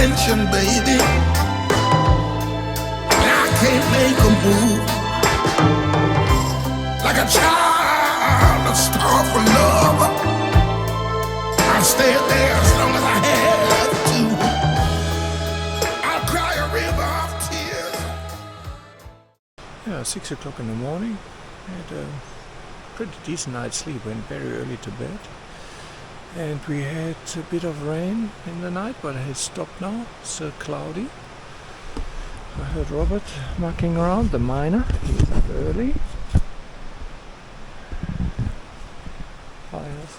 attention, baby. I can't make a move. Like a child, a star for love. I stayed there as long as I had to. I'll cry a river of tears. Yeah, 6 o'clock in the morning. Had a pretty decent night's sleep. Went very early to bed. And we had a bit of rain in the night, but it has stopped now. Still cloudy. I heard Robert mucking around, the miner. He's up early. Fires.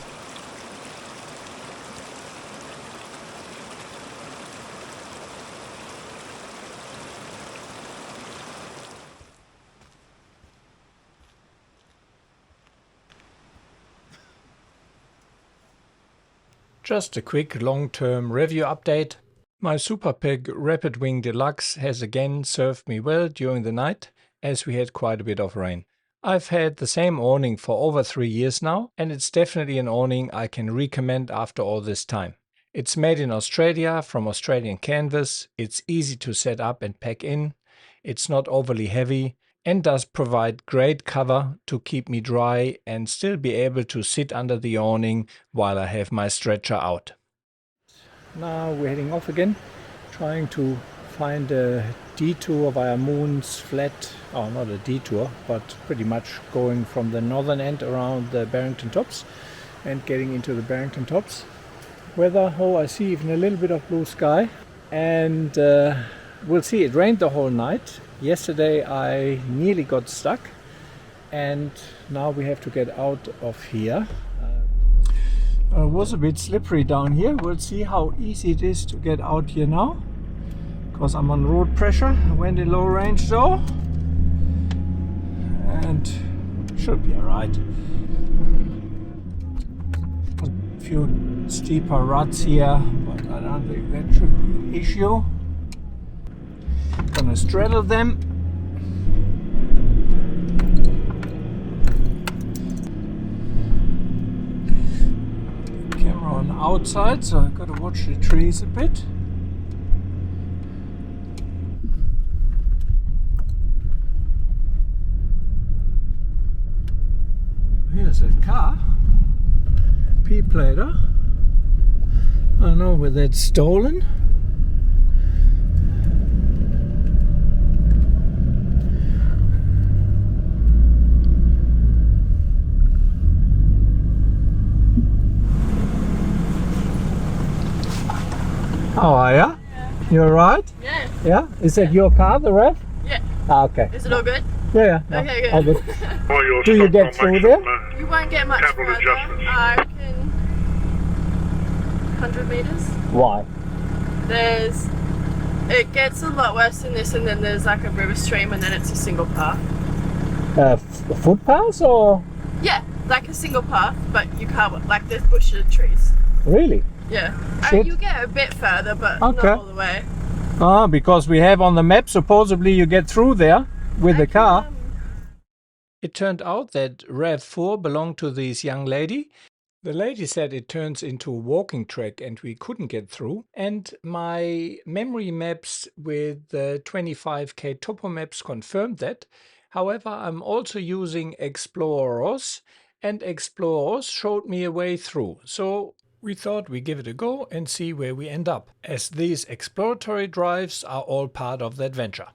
Just a quick long-term review update. My Super Peg Rapid Wing Deluxe has again served me well during the night, as we had quite a bit of rain. I've had the same awning for over 3 years now, and it's definitely an awning I can recommend after all this time. It's made in Australia from Australian canvas, it's easy to set up and pack in, it's not overly heavy, and does provide great cover to keep me dry and still be able to sit under the awning while I have my stretcher out. Now we're heading off again, trying to find a detour via Moon's Flat, oh not a detour, but pretty much going from the northern end around the Barrington Tops and getting into the Barrington Tops. Weather, oh I see even a little bit of blue sky, and we'll see. It rained the whole night. Yesterday I nearly got stuck, and now we have to get out of here. It was a bit slippery down here. We'll see how easy it is to get out here now, because I'm on road pressure. I went in low range though, and should be alright. A few steeper ruts here, but I don't think that should be an issue. Gonna straddle them. Camera on the outside, so I've got to watch the trees a bit. Here's a car. P-plater. I don't know whether it's stolen. How are ya? Yeah. You alright? Yeah. Yeah? Is that your car, the Rev? Yeah. Ah, okay. Is it all good? Yeah, yeah. Okay, good. All good. Do you get through there? You won't get much further. I reckon 100 meters. Why? It gets a lot worse than this, and then there's like a river stream, and then it's a single path. Footpaths or? Yeah, like a single path, but you can't, like there's bushes and trees. Really? Yeah. Shit. You get a bit further, but okay. not all the way. Ah, because we have on the map, supposedly you get through there with the car. It turned out that RAV4 belonged to this young lady. The lady said it turns into a walking track and we couldn't get through. And my memory maps with the 25k topo maps confirmed that. However, I'm also using ExplorOz, and ExplorOz showed me a way through. So we thought we'd give it a go and see where we end up, as these exploratory drives are all part of the adventure.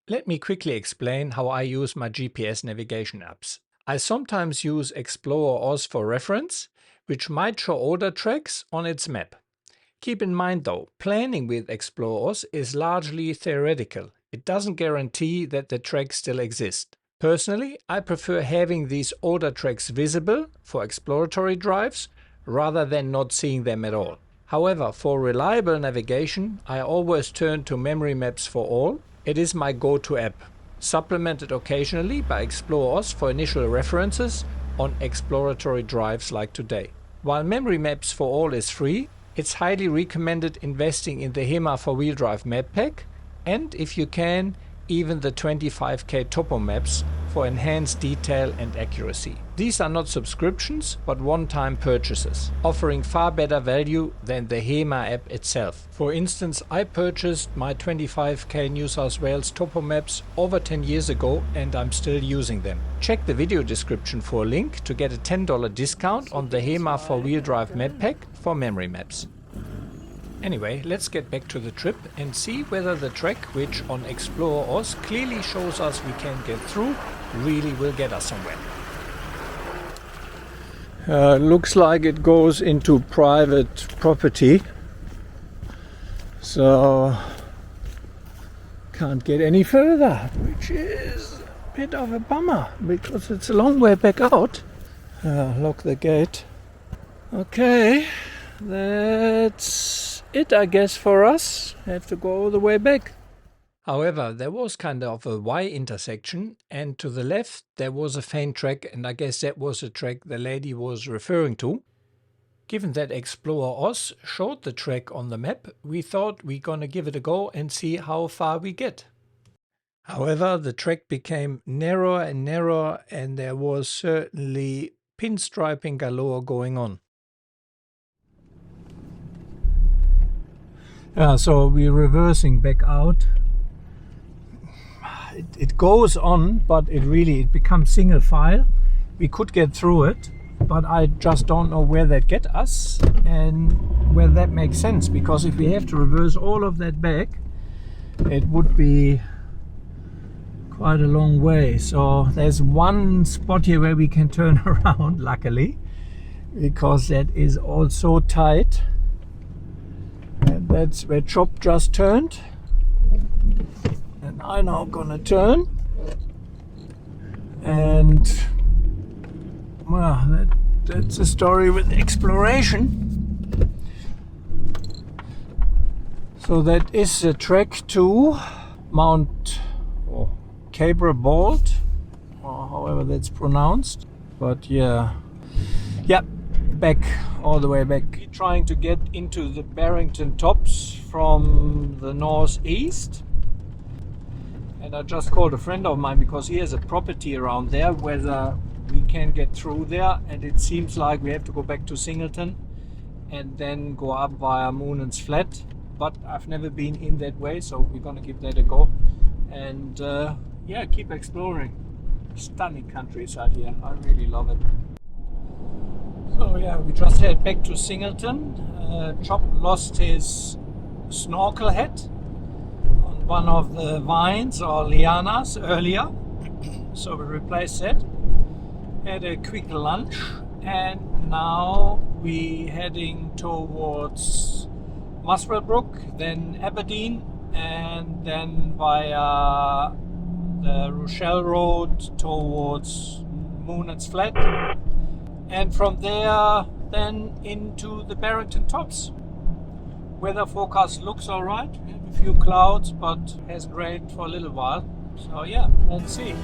Let me quickly explain how I use my GPS navigation apps. I sometimes use ExplorOz for reference, which might show older tracks on its map. Keep in mind though, planning with ExplorOz is largely theoretical. It doesn't guarantee that the tracks still exist. Personally, I prefer having these older tracks visible for exploratory drives rather than not seeing them at all. However, for reliable navigation, I always turn to Memory Maps for All. It is my go-to app, supplemented occasionally by ExplorOz for initial references on exploratory drives like today. While Memory Maps for All is free, it's highly recommended investing in the HEMA 4-wheel drive map pack, and if you can, even the 25k topo maps for enhanced detail and accuracy. These are not subscriptions, but one-time purchases, offering far better value than the HEMA app itself. For instance, I purchased my 25k New South Wales topo maps over 10 years ago and I'm still using them. Check the video description for a link to get a $10 discount on the HEMA 4-wheel drive map pack for memory maps. Anyway, let's get back to the trip and see whether the trek, which on ExplorOz clearly shows us we can get through, really will get us somewhere. Looks like it goes into private property, so can't get any further, which is a bit of a bummer because it's a long way back out. Lock the gate. Okay, that's it, I guess, for us. Have to go all the way back. However, there was kind of a Y intersection, and to the left there was a faint track, and I guess that was a track the lady was referring to. Given that ExplorOz showed the track on the map, we thought we're gonna give it a go and see how far we get. However, the track became narrower and narrower, and there was certainly pinstriping galore going on. So we're reversing back out. It goes on, but it becomes single file. We could get through it, but I just don't know where that gets us and whether that makes sense, because if we have to reverse all of that back, it would be quite a long way. So there's one spot here where we can turn around, luckily, because that is all so tight. And that's where Chop just turned, and I'm now gonna turn, and well, that's a story with exploration. So that is the trek to Mount Cabra Bald, or however that's pronounced, but yeah, back, all the way back. We're trying to get into the Barrington Tops from the northeast, and I just called a friend of mine because he has a property around there, whether we can get through there, and it seems like we have to go back to Singleton and then go up via Moonan's Flat, but I've never been in that way, so we're gonna give that a go and yeah, keep exploring. Stunning countryside here, I really love it. So yeah, we just head back to Singleton. Chop lost his snorkel hat on one of the vines or lianas earlier, so we replaced that. Had a quick lunch, and now we heading towards Muswell Brook, then Aberdeen, and then via the Rochelle Road towards Moonan's Flat. And from there then into the Barrington Tops. Weather forecast looks alright. We have a few clouds, but hasn't rained for a little while. So yeah, let's see.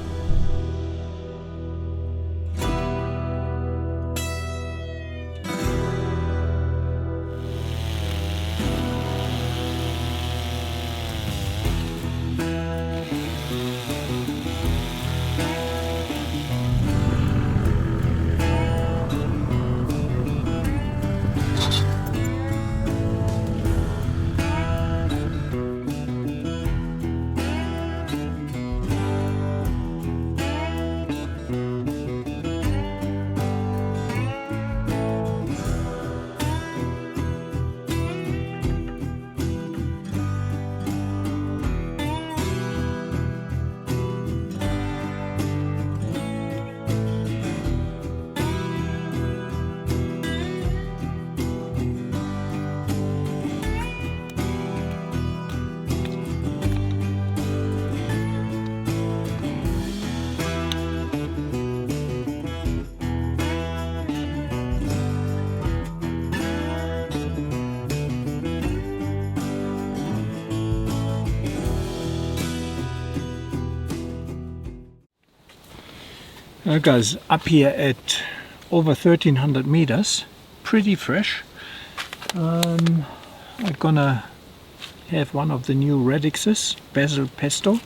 Guys, up here at over 1300 meters, pretty fresh. I'm gonna have one of the new Radixes, basil pesto.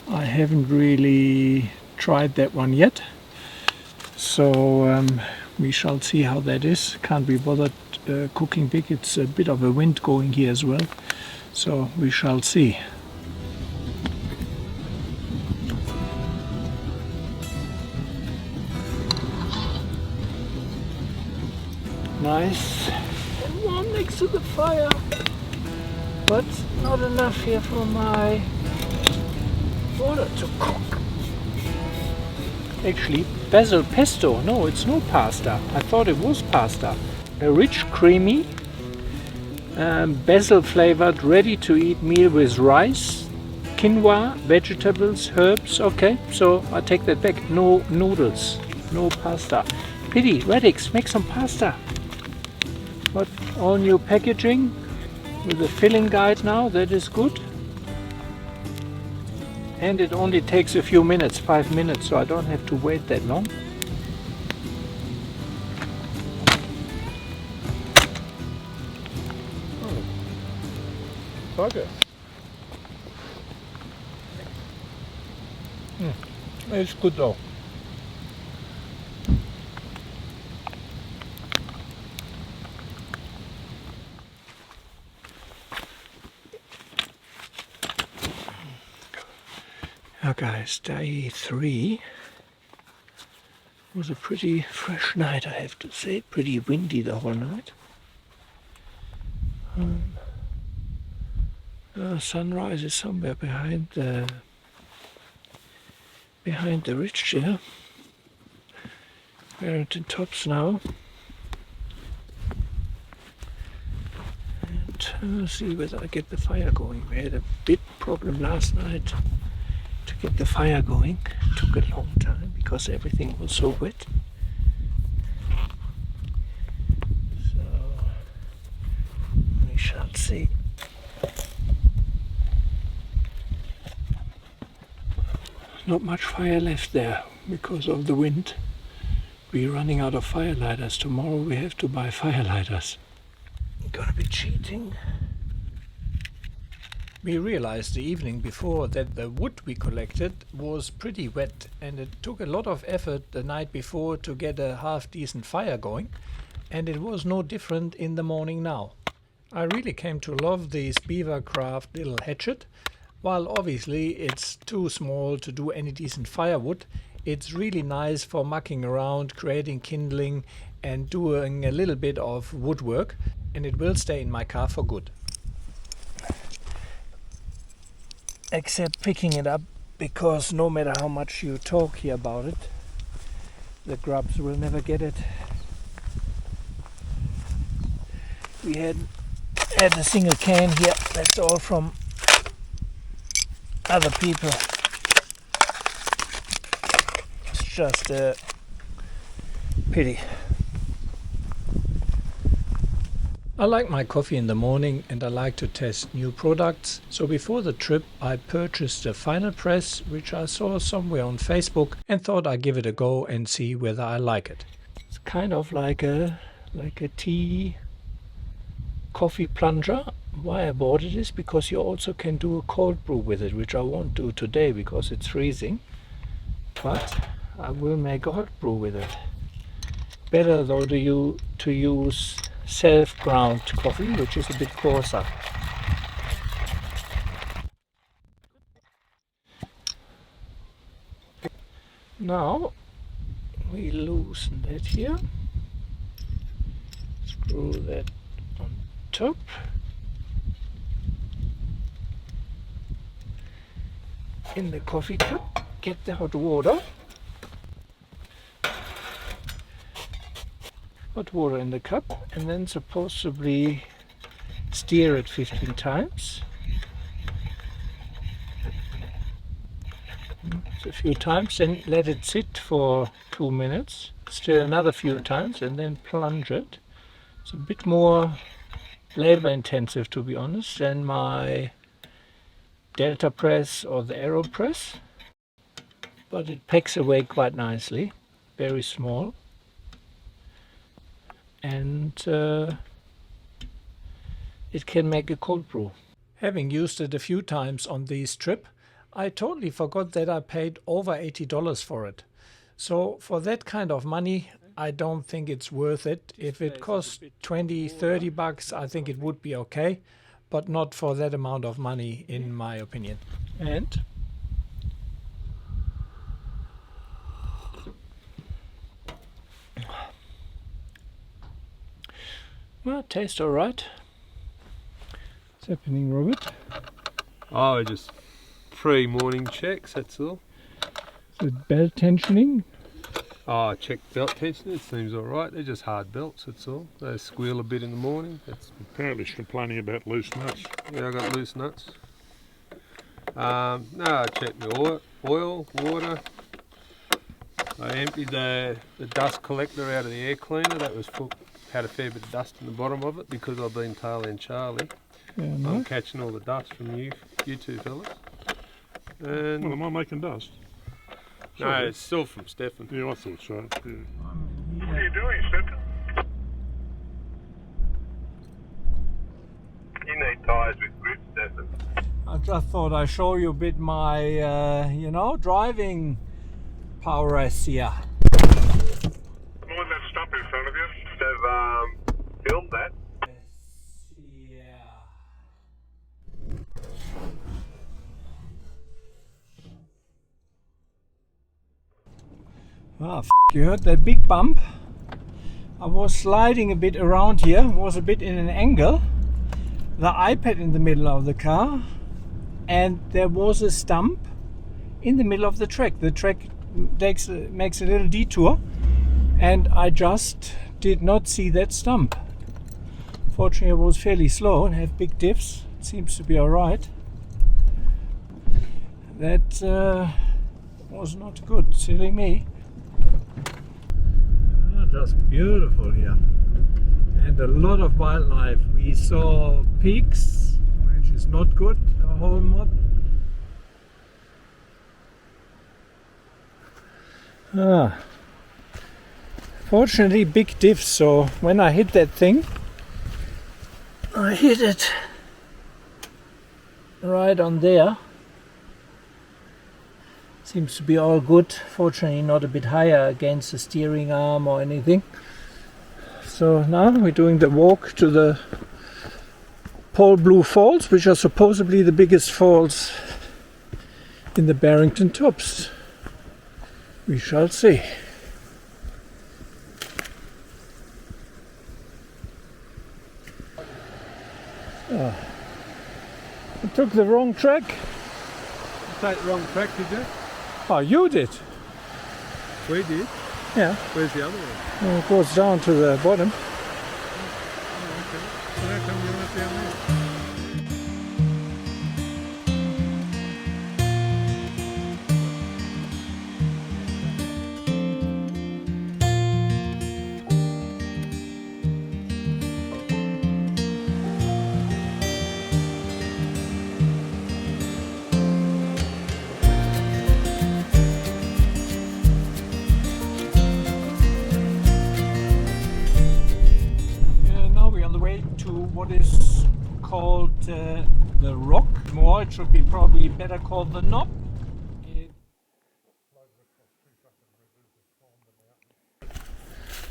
I haven't really tried that one yet. So we shall see how that is. Can't be bothered cooking big. It's a bit of a wind going here as well. So we shall see. Nice and warm next to the fire, but not enough here for my water to cook. Actually, basil pesto. No, it's no pasta. I thought it was pasta. A rich, creamy, basil flavored, ready to eat meal with rice, quinoa, vegetables, herbs. Okay, so I take that back. No noodles, no pasta. Pity, Radix, make some pasta. But all new packaging with a filling guide now. That is good. And it only takes a few minutes, 5 minutes, so I don't have to wait that long. Oh, bugger. It's good though. Now guys, day 3 was a pretty fresh night, I have to say. Pretty windy the whole night. Sunrise is somewhere behind the ridge here. Barrington Tops now. And see whether I get the fire going. We had a bit problem last night to get the fire going. It took a long time because everything was so wet. So we shall see. Not much fire left there because of the wind. We're running out of fire lighters. Tomorrow we have to buy fire lighters. Gonna be cheating. We realized the evening before that the wood we collected was pretty wet, and it took a lot of effort the night before to get a half decent fire going, and it was no different in the morning now. I really came to love this Beavercraft little hatchet. While obviously it's too small to do any decent firewood, it's really nice for mucking around, creating kindling and doing a little bit of woodwork, and it will stay in my car for good. Except picking it up, because no matter how much you talk here about it, the grubs will never get it. We had a single can here, that's all from other people. It's just a pity. I like my coffee in the morning and I like to test new products. So before the trip I purchased a final press which I saw somewhere on Facebook and thought I'd give it a go and see whether I like it. It's kind of like a tea coffee plunger. Why I bought it is because you also can do a cold brew with it, which I won't do today because it's freezing. But I will make a hot brew with it. Better though to use self-ground coffee, which is a bit coarser. Now we loosen that here, screw that on top, in the coffee cup, get the hot water. Hot water in the cup, and then supposedly stir it 15 times. So a few times, then let it sit for 2 minutes. Stir another few times, and then plunge it. It's a bit more labor intensive, to be honest, than my Delta press or the Aero press, but it packs away quite nicely. Very small. And it can make a cold brew. Having used it a few times on this trip, I totally forgot that I paid over $80 for it. So for that kind of money, I don't think it's worth it. If it costs 20, 30 bucks, I think it would be okay, but not for that amount of money, in my opinion. And well, tastes all right. What's happening, Robert? Oh, just pre-morning checks, that's all. Is it belt tensioning? Oh, I checked belt tension, it seems alright. They're just hard belts, that's all. They squeal a bit in the morning. That's, Apparently she's complaining about loose nuts. yeah, I got loose nuts. No, I checked the oil, water. I emptied the dust collector out of the air cleaner. That was full, had a fair bit of dust in the bottom of it because I've been tailing Charlie. Yeah, I'm no. catching all the dust from you two fellas. Well, And am I making dust? no, it's still from Stefan. Yeah, I thought so. Yeah. What are you doing, Stephen? You need tyres with grips, Stephen. I just thought I'd show you a bit my, driving prowess here. More that stump in front of you. They've filmed that. Ah, you heard that big bump? I was sliding a bit around here, was a bit in an angle. The iPad in the middle of the car, and there was a stump in the middle of the track. The track makes a little detour, and I just did not see that stump. Fortunately, I was fairly slow and have big dips. It seems to be alright. That was not good, silly me. Just beautiful here, and a lot of wildlife. We saw pigs, which is not good, a whole mob. Fortunately big diffs, so when I hit that thing, I hit it right on there. Seems to be all good. Fortunately not a bit higher against the steering arm or anything. So now we're doing the walk to the Potaroo Falls, which are supposedly the biggest falls in the Barrington Tops. We shall see. I took the wrong track. Take the wrong track, did you? Oh, you did? We did. Yeah. Where's the other one? It goes down to the bottom. So how come you went down there? What is called the rock. More, it should be probably better called the knob.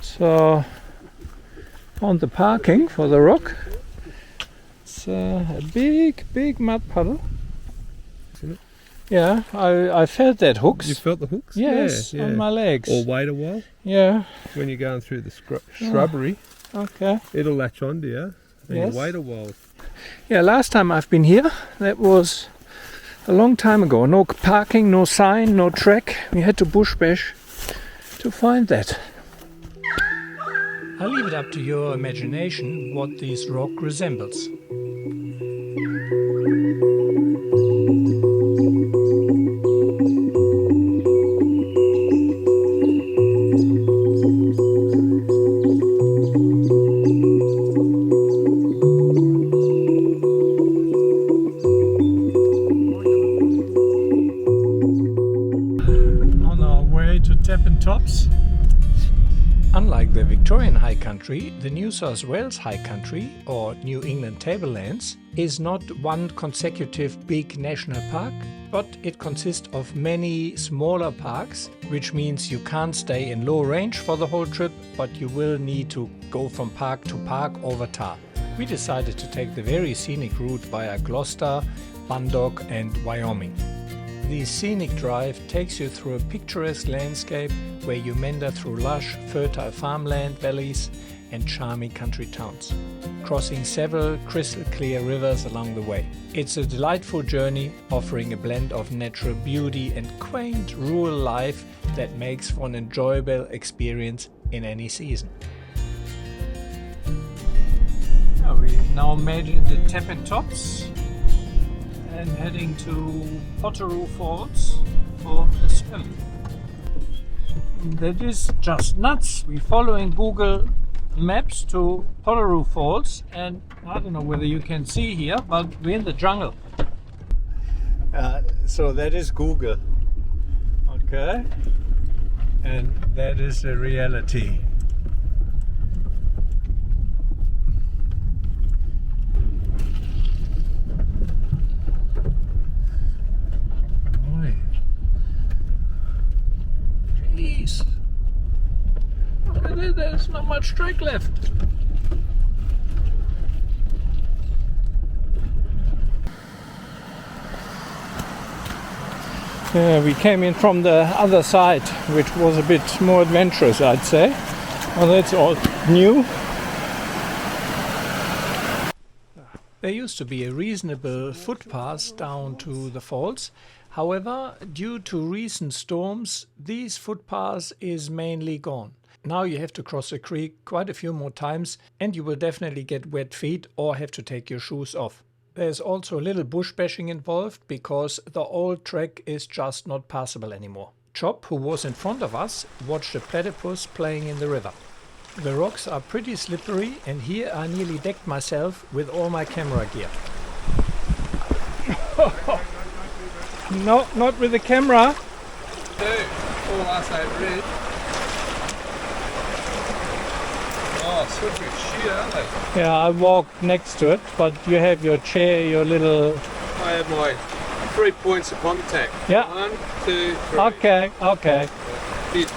So on the parking for the rock, it's a big mud puddle. Isn't it? Yeah, I felt that hooks. You felt the hooks? Yes, Yeah, yeah. on my legs. Or wait a while. Yeah. When you're going through the shrubbery, Okay. it'll latch onto you. And Yes. you wait a while. Yeah, last time I've been here, that was a long time ago. No parking, no sign, no track. We had to bush bash to find that. I'll leave it up to your imagination what this rock resembles. On our way to Tapin Tops. Unlike the Victorian High Country, the New South Wales High Country, or New England Tablelands, is not one consecutive big national park, but it consists of many smaller parks, which means you can't stay in low range for the whole trip, but you will need to go from park to park over tar. We decided to take the very scenic route via Gloucester, Bundock and Wyoming. The scenic drive takes you through a picturesque landscape where you meander through lush, fertile farmland valleys and charming country towns, crossing several crystal clear rivers along the way. It's a delightful journey offering a blend of natural beauty and quaint rural life that makes for an enjoyable experience in any season. We now made it the Barrington Tops and heading to Potoroo Falls for a swim. That is just nuts. We're following Google Maps to Potoroo Falls, and I don't know whether you can see here, but we're in the jungle. So that is Google. Okay. And that is the reality. Jeez. There's not much track left. We came in from the other side, which was a bit more adventurous, I'd say. Well, that's all new. There used to be a reasonable footpath down to the falls. However, due to recent storms, these footpaths is mainly gone. Now you have to cross the creek quite a few more times, and you will definitely get wet feet or have to take your shoes off. There's also a little bush bashing involved because the old track is just not passable anymore. Chop, who was in front of us, watched a platypus playing in the river. The rocks are pretty slippery, and here I nearly decked myself with all my camera gear. No, not with the camera. Oh, slippery shit, aren't they? Yeah, I walked next to it, but you have your chair, your little... I have my 3 points of contact. Yeah. 1, 2, 3. Okay. Did.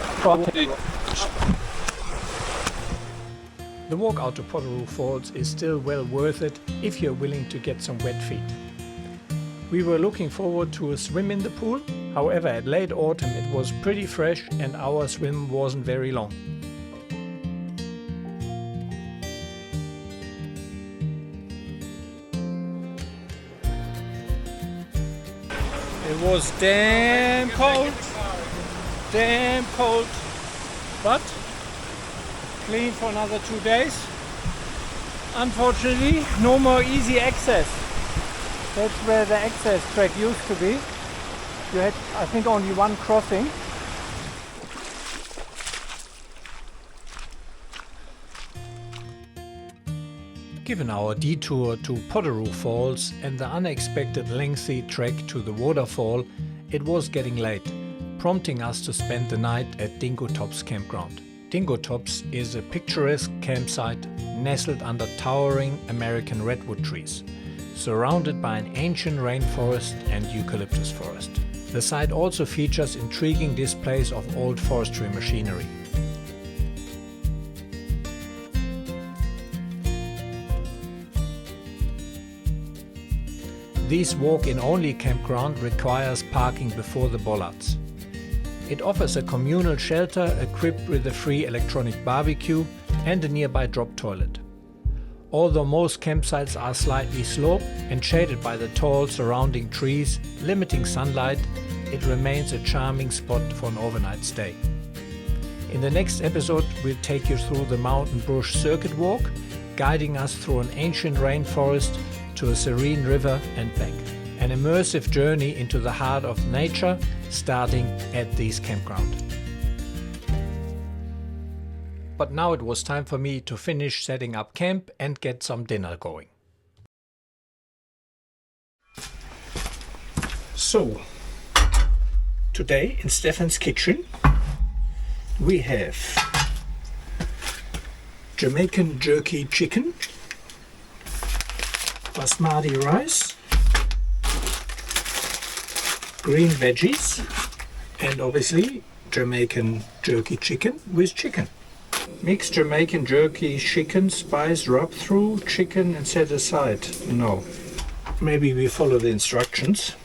The walk out to Potaroo Falls is still well worth it if you're willing to get some wet feet. We were looking forward to a swim in the pool, however at late autumn it was pretty fresh and our swim wasn't very long. It was damn cold, but clean for another 2 days. Unfortunately, no more easy access. That's where the access track used to be. You had, I think, only one crossing. Given our detour to Potaroo Falls and the unexpected lengthy trek to the waterfall, it was getting late, prompting us to spend the night at Dingo Tops Campground. Dingo Tops is a picturesque campsite nestled under towering American redwood trees, surrounded by an ancient rainforest and eucalyptus forest. The site also features intriguing displays of old forestry machinery. This walk-in-only campground requires parking before the bollards. It offers a communal shelter equipped with a free electronic barbecue and a nearby drop toilet. Although most campsites are slightly sloped and shaded by the tall surrounding trees, limiting sunlight, it remains a charming spot for an overnight stay. In the next episode, we'll take you through the Mountain Brush Circuit Walk, guiding us through an ancient rainforest to a serene river and back. An immersive journey into the heart of nature, starting at this campground. But now it was time for me to finish setting up camp and get some dinner going. So, today in Stefan's kitchen we have Jamaican jerky chicken, basmati rice, green veggies, and obviously Jamaican jerky chicken with chicken. Mix Jamaican jerky chicken, spice, rub through chicken and set aside. No. Maybe we follow the instructions.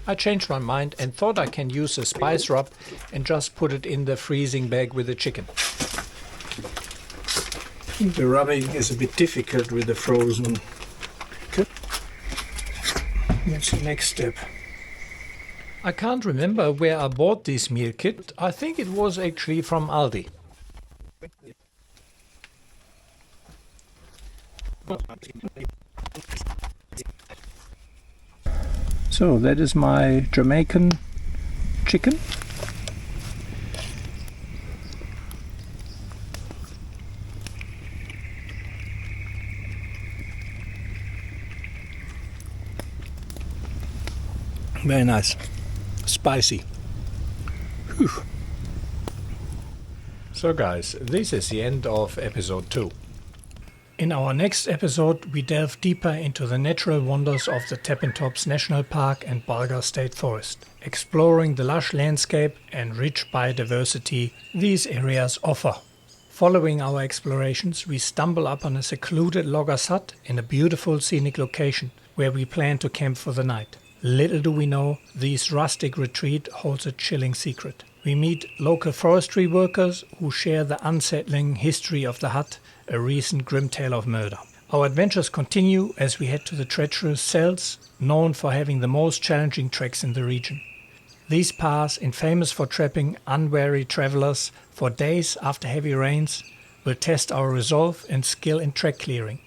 I changed my mind and thought I can use a spice rub and just put it in the freezing bag with the chicken. I think the rubbing is a bit difficult with the frozen. What's the next step? I can't remember where I bought this meal kit. I think it was actually from Aldi. So that is my Jamaican chicken. Very nice. Spicy. Whew. So guys, this is the end of episode 2. In our next episode we delve deeper into the natural wonders of the Barrington Tops National Park and Bulgar State Forest, exploring the lush landscape and rich biodiversity these areas offer. Following our explorations, we stumble upon a secluded logger's hut in a beautiful scenic location where we plan to camp for the night. Little do we know, this rustic retreat holds a chilling secret. We meet local forestry workers who share the unsettling history of the hut, a recent grim tale of murder. Our adventures continue as we head to the treacherous cells, known for having the most challenging treks in the region. These paths, infamous for trapping unwary travelers for days after heavy rains, will test our resolve and skill in trek clearing.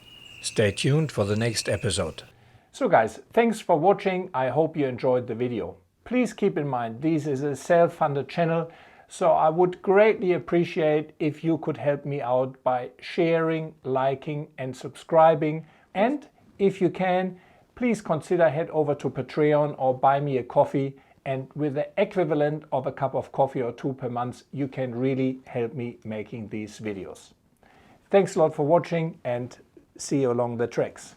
Stay tuned for the next episode. So guys, thanks for watching. I hope you enjoyed the video. Please keep in mind this is a self-funded channel, so I would greatly appreciate if you could help me out by sharing, liking and subscribing. And if you can, please consider head over to Patreon or buy me a coffee, and with the equivalent of a cup of coffee or 2 per month, you can really help me making these videos. Thanks a lot for watching and see you along the treks.